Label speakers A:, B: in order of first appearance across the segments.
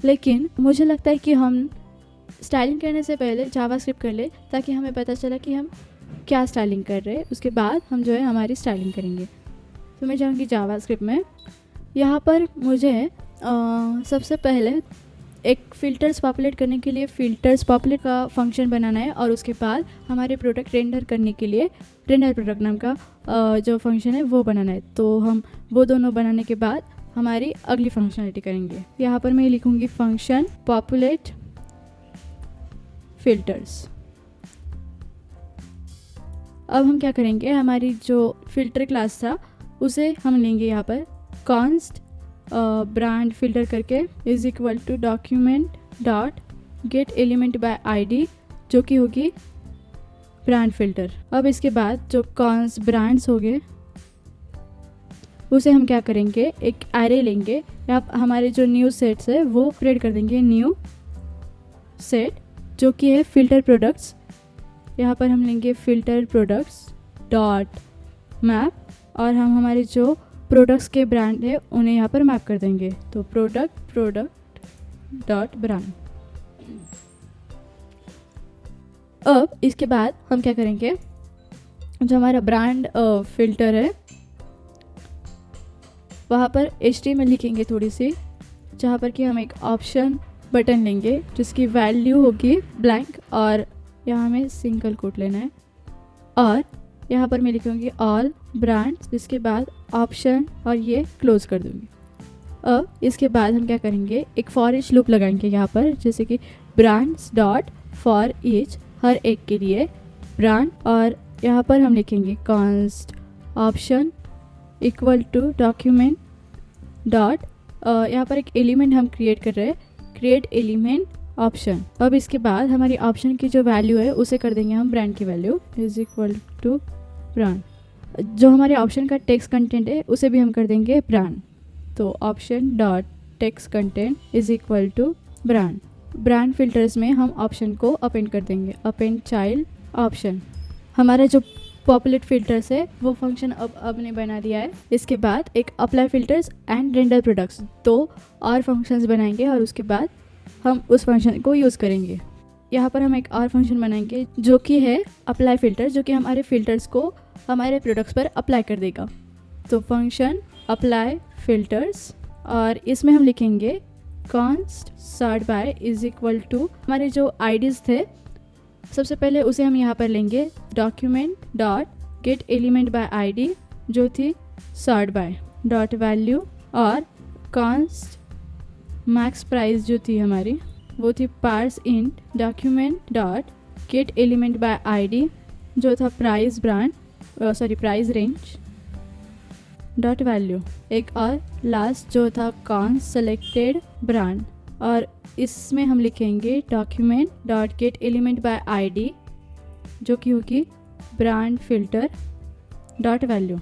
A: लेकिन मुझे लगता है कि हम स्टाइलिंग करने से पहले जावास्क्रिप्ट कर ले, ताकि हमें पता चला कि हम क्या स्टाइलिंग कर रहे हैं, उसके बाद हम जो है हमारी स्टाइलिंग करेंगे। तो मैं जाऊँगी जावास्क्रिप्ट में। यहाँ पर मुझे सबसे पहले एक फ़िल्टर्स पॉपुलेट करने के लिए फ़िल्टर्स पॉपुलेट का फंक्शन बनाना है, और उसके बाद हमारे प्रोडक्ट रेंडर करने के लिए रेंडर प्रोडक्ट नाम का जो फंक्शन है वो बनाना है। तो हम वो दोनों बनाने के बाद हमारी अगली फंक्शनलिटी करेंगे। यहाँ पर मैं लिखूँगी फंक्शन पॉपुलेट फिल्टर्स। अब हम क्या करेंगे, हमारी जो फिल्टर क्लास था उसे हम लेंगे यहाँ पर कॉन्स्ट ब्रांड फिल्टर करके is equal to document dot get element by ID, जो कि होगी ब्रांड फिल्टर। अब इसके बाद जो कॉन्स्ट ब्रांड्स हो गए उसे हम क्या करेंगे, एक एरे लेंगे, या हमारे जो न्यू सेट्स है वो क्रिएट कर देंगे न्यू सेट, जो कि है फिल्टर प्रोडक्ट्स। यहाँ पर हम लेंगे फिल्टर प्रोडक्ट्स डॉट मैप, और हम हमारे जो प्रोडक्ट्स के ब्रांड है उन्हें यहाँ पर मैप कर देंगे। तो प्रोडक्ट डॉट ब्रांड। अब इसके बाद हम क्या करेंगे, जो हमारा ब्रांड फिल्टर है वहाँ पर HTML लिखेंगे थोड़ी सी, जहाँ पर कि हम एक ऑप्शन बटन लेंगे जिसकी वैल्यू होगी ब्लैंक, और यहाँ हमें सिंगल कोट लेना है, और यहाँ पर मैं लिखूँगी ऑल ब्रांड्स, जिसके बाद ऑप्शन, और ये क्लोज कर दूँगी। अब इसके बाद हम क्या करेंगे, एक फॉर ईच लूप लगाएंगे यहाँ पर, जैसे कि ब्रांड्स डॉट फॉर ईच, हर एक के लिए ब्रांड, और यहाँ पर हम लिखेंगे const option equal to document dot, यहाँ पर एक एलिमेंट हम क्रिएट कर रहे हैं, क्रिएट एलिमेंट ऑप्शन। अब इसके बाद हमारी ऑप्शन की जो वैल्यू है उसे कर देंगे हम ब्रांड की value is equal to brand. जो हमारे ऑप्शन का टेक्स्ट कंटेंट है उसे भी हम कर देंगे ब्रांड। तो option dot text content is equal to brand. Brand filters में हम ऑप्शन को अपेंड कर देंगे, अपेंड चाइल्ड ऑप्शन। हमारा जो पॉपुलेट फिल्टर्स है वो फंक्शन अब ने बना दिया है। इसके बाद एक apply filters and render products, दो और फंक्शंस बनाएंगे, और उसके बाद हम उस फंक्शन को यूज़ करेंगे। यहाँ पर हम एक और फंक्शन बनाएंगे जो कि है अप्लाई फिल्टर, जो कि हमारे फिल्टर्स को हमारे प्रोडक्ट्स पर अप्लाई कर देगा। तो फंक्शन अप्लाई फिल्टर्स, और इसमें हम लिखेंगे const sort by is equal to हमारे जो आईडीज़ थे, सबसे पहले उसे हम यहाँ पर लेंगे document dot get element by ID, जो थी सॉर्ट बाय डॉट वैल्यू, और कॉन्स्ट मैक्स प्राइस जो थी हमारी वो थी parse int document dot get element by ID, जो था price brand price range dot value. एक और लास्ट जो था कॉन्स्ट सेलेक्टेड ब्रांड, और इसमें हम लिखेंगे document dot get element by ID, जो कि होगी ब्रांड फिल्टर डॉट वैल्यू।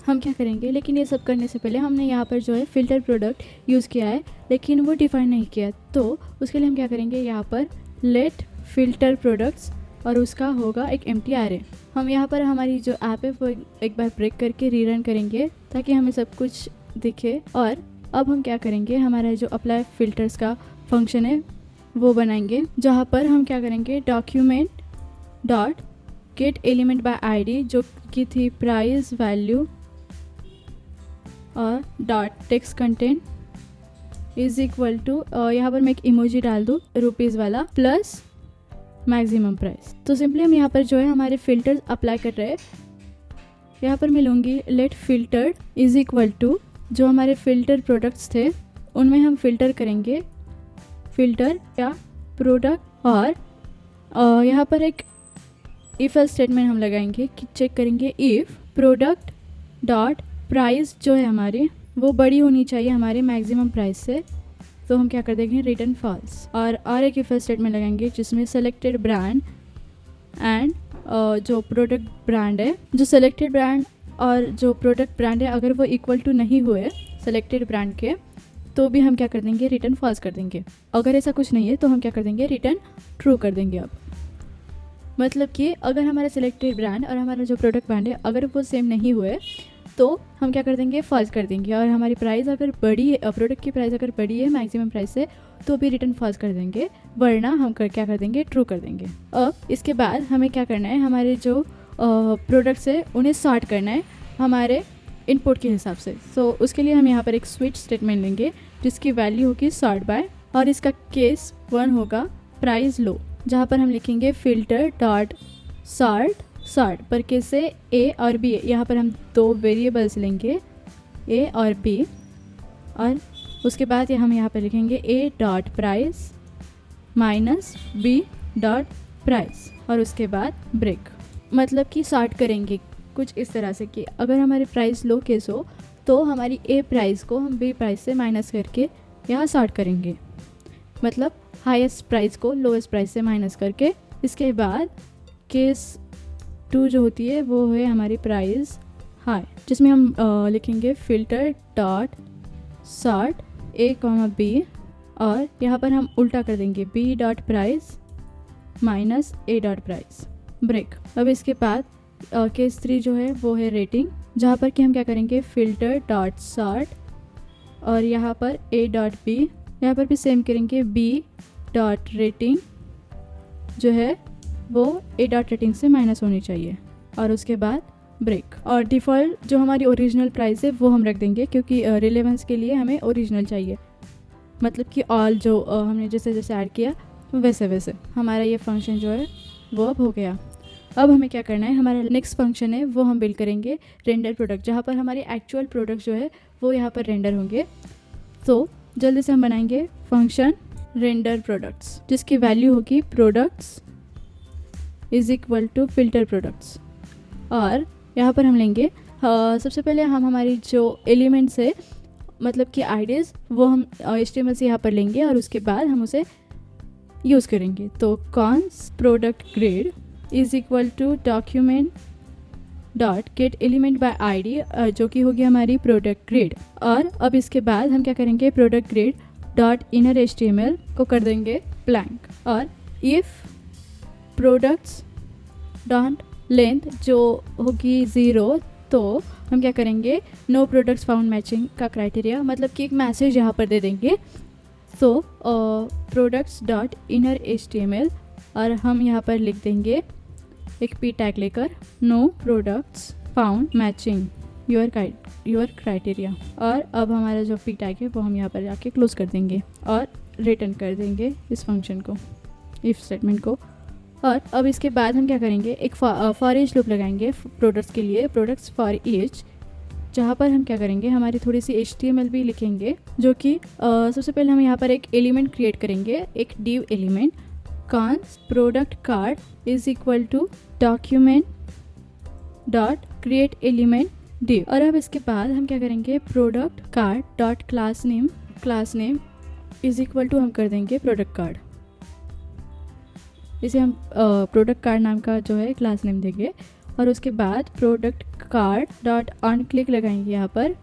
A: हम क्या करेंगे, लेकिन ये सब करने से पहले हमने यहाँ पर जो है फ़िल्टर प्रोडक्ट यूज़ किया है, लेकिन वो डिफ़ाइन नहीं किया। तो उसके लिए हम क्या करेंगे, यहाँ पर लेट फिल्टर प्रोडक्ट्स, और उसका होगा एक एम्प्टी एरे। हम यहाँ पर हमारी जो ऐप है वो एक बार ब्रेक करके रीरन करेंगे ताकि हमें सब कुछ दिखे। और अब हम क्या करेंगे, हमारा जो अप्लाई फ़िल्टर्स का फंक्शन है वो बनाएंगे, जहाँ पर हम क्या करेंगे document dot get element by ID, जो कि थी प्राइस वैल्यू, और dot text content is equal to यहाँ पर मैं एक इमोजी डाल दूँ रुपीज़ वाला, प्लस मैक्सिमम प्राइस। तो सिंपली हम यहाँ पर जो है हमारे फिल्टर्स अप्लाई कर रहे हैं। यहाँ पर मैं लूँगी let filter is equal to जो हमारे फिल्टर प्रोडक्ट्स थे उनमें हम फिल्टर करेंगे फिल्टर या प्रोडक्ट, और यहाँ पर एक इफ स्टेटमेंट हम लगाएंगे कि चेक करेंगे इफ़ प्रोडक्ट डॉट प्राइस जो है हमारी वो बड़ी होनी चाहिए हमारे मैक्सिमम प्राइस से, तो हम क्या कर देंगे रिटर्न फॉल्स। और एक इफ स्टेटमेंट लगाएंगे जिसमें सेलेक्टेड ब्रांड एंड जो प्रोडक्ट ब्रांड है, जो सेलेक्टेड ब्रांड और जो प्रोडक्ट ब्रांड है अगर वो इक्वल टू नहीं हुए सेलेक्टेड ब्रांड के, तो भी हम क्या कर देंगे रिटर्न फॉल्स कर देंगे। अगर ऐसा कुछ नहीं है तो हम क्या कर देंगे रिटर्न ट्रू कर देंगे। अब मतलब कि अगर हमारा सिलेक्टेड ब्रांड और हमारा जो प्रोडक्ट ब्रांड है अगर वो सेम नहीं हुए तो हम क्या कर देंगे, फॉल्स कर देंगे। और हमारी प्राइस अगर बड़ी है, प्रोडक्ट की प्राइस अगर बड़ी है मैक्सिमम प्राइस से, तो भी रिटर्न फॉल्स कर देंगे, वरना हम क्या कर देंगे, ट्रू कर देंगे। अब इसके बाद हमें क्या करना है, हमारे जो प्रोडक्ट्स है उन्हें सॉर्ट करना है हमारे इनपुट के हिसाब से। सो उसके लिए हम यहाँ पर एक स्विच स्टेटमेंट लेंगे जिसकी वैल्यू होगी सॉर्ट बाय, और इसका केस 1 होगा प्राइस लो, जहाँ पर हम लिखेंगे फिल्टर डॉट सॉर्ट पर केस से ए और बी। यहाँ पर हम 2 वेरिएबल्स लेंगे, ए और बी, और उसके बाद हम यहाँ पर लिखेंगे a dot price minus b dot price, और उसके बाद ब्रेक। मतलब कि सॉर्ट करेंगे कुछ इस तरह से कि अगर हमारी प्राइस लो केस हो तो हमारी ए प्राइस को हम बी प्राइस से माइनस करके यहाँ सॉर्ट करेंगे, मतलब हाईएस्ट प्राइस को लोएस्ट प्राइस से माइनस करके। इसके बाद केस 2 जो होती है वो है हमारी प्राइस हाई, जिसमें हम लिखेंगे filter dot sort a comma b, और यहाँ पर हम उल्टा कर देंगे b dot price minus a dot price, break. अब इसके बाद केस 3 जो है वो है रेटिंग, जहाँ पर कि हम क्या करेंगे फिल्टर डॉट सॉर्ट, और यहाँ पर ए डॉट बी, यहाँ पर भी सेम करेंगे बी डॉट रेटिंग जो है वो ए डॉट रेटिंग से माइनस होनी चाहिए, और उसके बाद ब्रेक। और डिफ़ॉल्ट जो हमारी ओरिजिनल प्राइस है वो हम रख देंगे, क्योंकि रिलेवेंस के लिए हमें ओरिजिनल चाहिए, मतलब कि ऑल जो हमने जैसे जैसे ऐड किया वैसे वैसे। हमारा ये फंक्शन जो है वो अब हो गया। अब हमें क्या करना है, हमारा नेक्स्ट फंक्शन है वो हम बिल्ड करेंगे रेंडर प्रोडक्ट, जहाँ पर हमारे एक्चुअल प्रोडक्ट जो है वो यहाँ पर रेंडर होंगे। तो जल्दी से हम बनाएंगे फंक्शन रेंडर प्रोडक्ट्स, जिसकी वैल्यू होगी products is equal to filter products. और यहाँ पर हम लेंगे सबसे पहले हम हमारी जो एलिमेंट्स है, मतलब कि आईडीज़, वो हम HTML से यहाँ पर लेंगे और उसके बाद हम उसे यूज़ करेंगे। तो const product grid is equal to document dot get element by ID, जो कि होगी हमारी प्रोडक्ट ग्रेड। और अब इसके बाद हम क्या करेंगे, product grade dot inner HTML को कर देंगे ब्लैंक, और इफ़ प्रोडक्ट्स डॉट लेंथ जो होगी 0, तो हम क्या करेंगे, नो प्रोडक्ट्स फाउंड मैचिंग का क्राइटेरिया, मतलब कि एक मैसेज यहाँ पर दे देंगे। So products dot inner HTML, और हम यहाँ पर लिख देंगे एक पी टैग लेकर, no products found matching your criteria. और अब हमारा जो पी टैग है वो हम यहाँ पर जाके क्लोज कर देंगे और रिटर्न कर देंगे इस फंक्शन को, इफ स्टेटमेंट को। और अब इसके बाद हम क्या करेंगे, एक फॉर ईच लूप लगाएंगे प्रोडक्ट्स के लिए, प्रोडक्ट्स फॉर ईच, जहाँ पर हम क्या करेंगे, हमारी थोड़ी सी HTML भी लिखेंगे, जो कि सबसे पहले हम यहाँ पर एक एलिमेंट क्रिएट करेंगे, एक div element, const product card is equal to document dot create element div। और अब इसके बाद हम क्या करेंगे, product card dot class name is equal to हम कर देंगे प्रोडक्ट कार्ड, इसे हम प्रोडक्ट कार्ड नाम का जो है क्लास नेम देंगे। और उसके बाद product card dot on click लगाएंगे यहाँ पर,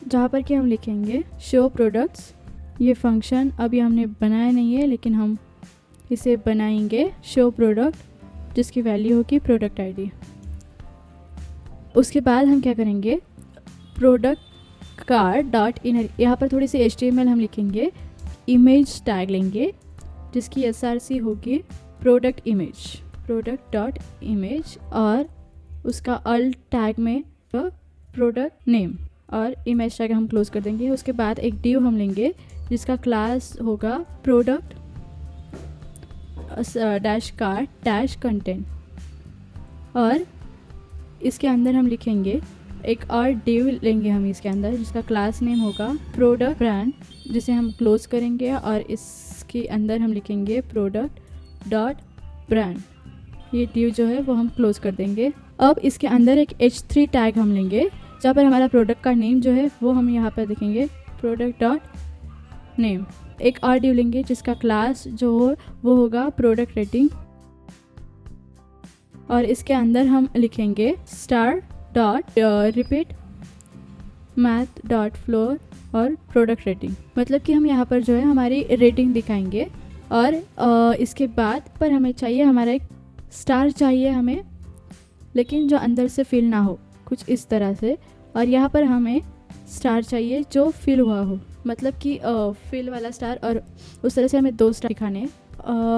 A: जहाँ पर कि हम लिखेंगे शो प्रोडक्ट्स। ये फंक्शन अभी हमने बनाया नहीं है, लेकिन हम इसे बनाएंगे शो प्रोडक्ट, जिसकी वैल्यू होगी प्रोडक्ट आईडी। उसके बाद हम क्या करेंगे, प्रोडक्ट कार्ड डॉट इनर, यहाँ पर थोड़ी सी HTML हम लिखेंगे, इमेज टैग लेंगे जिसकी SRC होगी प्रोडक्ट डॉट इमेज, और उसका अल्ट टैग में प्रोडक्ट नेम, और इमेज टैग हम क्लोज कर देंगे। उसके बाद एक div हम लेंगे जिसका क्लास होगा product dash card dash content, और इसके अंदर हम लिखेंगे एक और div लेंगे हम इसके अंदर, जिसका क्लास नेम होगा प्रोडक्ट ब्रांड, जिसे हम क्लोज करेंगे, और इसके अंदर हम लिखेंगे प्रोडक्ट डॉट ब्रांड। ये div जो है वो हम क्लोज कर देंगे। अब इसके अंदर एक H3 टैग हम लेंगे, जहाँ पर हमारा प्रोडक्ट का नेम जो है वो हम यहाँ पर देखेंगे प्रोडक्ट डॉट नेम। एक और div लेंगे जिसका क्लास जो हो वो होगा प्रोडक्ट रेटिंग, और इसके अंदर हम लिखेंगे star dot repeat math dot floor और प्रोडक्ट रेटिंग, मतलब कि हम यहाँ पर जो है हमारी रेटिंग दिखाएंगे। और इसके बाद पर हमें चाहिए, हमारा एक स्टार चाहिए हमें, लेकिन जो अंदर से फिल ना हो, कुछ इस तरह से। और यहाँ पर हमें स्टार चाहिए जो फिल हुआ हो, मतलब कि फिल वाला स्टार, और उस तरह से हमें 2 स्टार दिखाने हैं।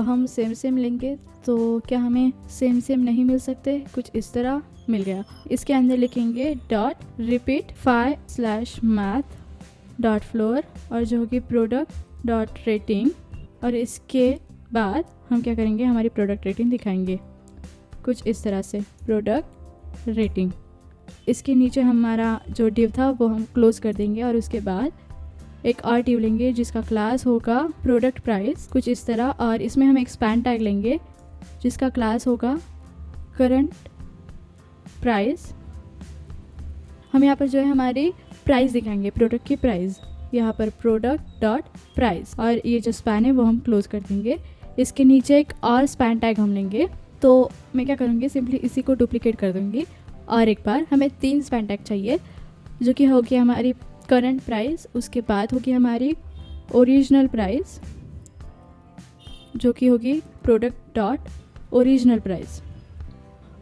A: हम सेम सेम लेंगे तो क्या हमें सेम सेम नहीं मिल सकते, कुछ इस तरह मिल गया। इसके अंदर लिखेंगे डॉट रिपीट 5/math.floor और जो होगी प्रोडक्ट डॉट रेटिंग, और इसके बाद हम क्या करेंगे, हमारी प्रोडक्ट रेटिंग दिखाएंगे कुछ इस तरह से, प्रोडक्ट रेटिंग। इसके नीचे हमारा जो डिव था वो हम क्लोज कर देंगे और उसके बाद एक और डिव लेंगे जिसका क्लास होगा प्रोडक्ट प्राइस, कुछ इस तरह, और इसमें हम एक स्पैन टैग लेंगे जिसका क्लास होगा करंट प्राइस। हम यहाँ पर जो है हमारी प्राइस दिखाएंगे, प्रोडक्ट की प्राइस, यहाँ पर प्रोडक्ट डॉट प्राइस, और ये जो स्पैन है वो हम क्लोज कर देंगे। इसके नीचे एक और स्पैन टैग हम लेंगे, तो मैं क्या करूँगी, सिंपली इसी को डुप्लीकेट कर दूँगी और एक बार हमें 3 स्पैन टैग चाहिए, जो कि होगी हमारी करंट प्राइस, उसके बाद होगी हमारी ओरिजिनल प्राइस जो कि होगी प्रोडक्ट डॉट ओरिजिनल प्राइस,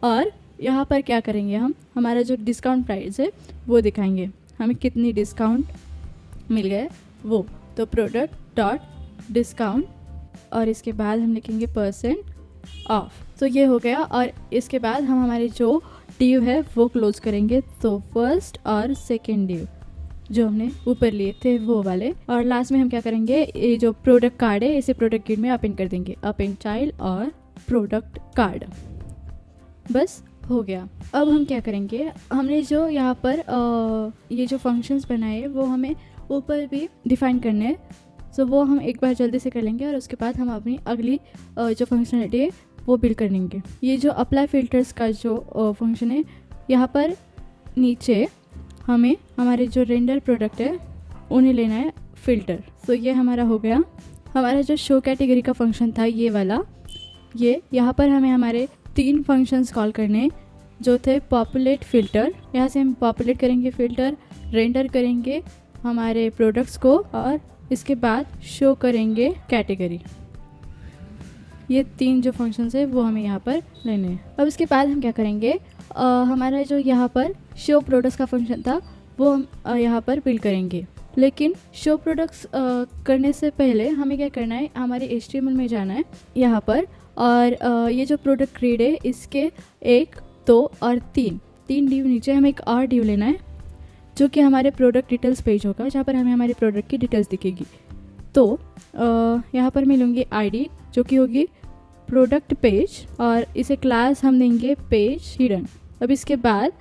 A: और यहाँ पर क्या करेंगे, हम हमारा जो डिस्काउंट प्राइस है वो दिखाएंगे, हमें कितनी डिस्काउंट मिल गए वो, तो प्रोडक्ट डॉट डिस्काउंट और इसके बाद हम लिखेंगे % ऑफ। तो ये हो गया, और इसके बाद हम हमारे जो डिव है वो क्लोज करेंगे, तो फर्स्ट और सेकेंड डिव जो हमने ऊपर लिए थे वो वाले, और लास्ट में हम क्या करेंगे, ये जो प्रोडक्ट कार्ड है इसे प्रोडक्ट किट में अपेंड कर देंगे, अपेंड चाइल्ड और प्रोडक्ट कार्ड। बस हो गया। अब हम क्या करेंगे, हमने जो यहाँ पर ये जो फंक्शंस बनाए वो हमें ऊपर भी डिफाइन करने हैं, तो वो हम एक बार जल्दी से कर लेंगे और उसके बाद हम अपनी अगली जो फंक्शनलिटी है वो बिल्ड कर लेंगे। ये जो अप्लाई फिल्टर्स का जो फंक्शन है, यहाँ पर नीचे हमें हमारे जो रेंडर प्रोडक्ट है उन्हें लेना है फ़िल्टर। तो ये हमारा हो गया। हमारा जो शो कैटेगरी का फंक्शन था ये वाला, ये यहाँ पर हमें हमारे 3 फंक्शंस कॉल करने जो थे पॉपुलेट फ़िल्टर, यहाँ से हम पॉपुलेट करेंगे फ़िल्टर, रेंडर करेंगे हमारे प्रोडक्ट्स को और इसके बाद शो करेंगे कैटेगरी। ये 3 जो फंक्शंस है वो हमें यहाँ पर लेने हैं। अब इसके बाद हम क्या करेंगे, हमारा जो यहाँ पर शो प्रोडक्ट्स का फंक्शन था वो हम यहाँ पर बिल्ड करेंगे, लेकिन शो प्रोडक्ट्स करने से पहले हमें क्या करना है, हमारे HTML में जाना है यहाँ पर, और ये जो प्रोडक्ट ग्रिड है इसके 1, 2 और 3 डिव नीचे हमें एक और डिव लेना है जो कि हमारे प्रोडक्ट डिटेल्स पेज होगा, जहाँ पर हमें हमारे प्रोडक्ट की डिटेल्स दिखेगी। तो यहाँ पर मैं लूँगी ID जो कि होगी प्रोडक्ट पेज, और इसे क्लास हम देंगे पेज हिडन। अब इसके बाद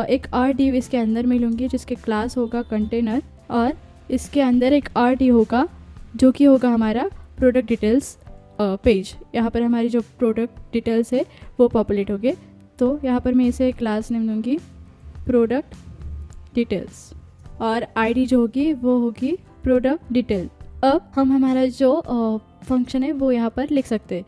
A: एक और डिव इसके अंदर मैं लूँगी जिसके क्लास होगा कंटेनर, और इसके अंदर एक और डिव होगा जो कि होगा हमारा प्रोडक्ट डिटेल्स पेज। यहाँ पर हमारी जो प्रोडक्ट डिटेल्स है वो पॉपुलेट हो गए, तो यहाँ पर मैं इसे क्लास नेम दूँगी प्रोडक्ट डिटेल्स, और ID जो होगी वो होगी प्रोडक्ट डिटेल। अब हम हमारा जो फंक्शन है वो यहाँ पर लिख सकते हैं।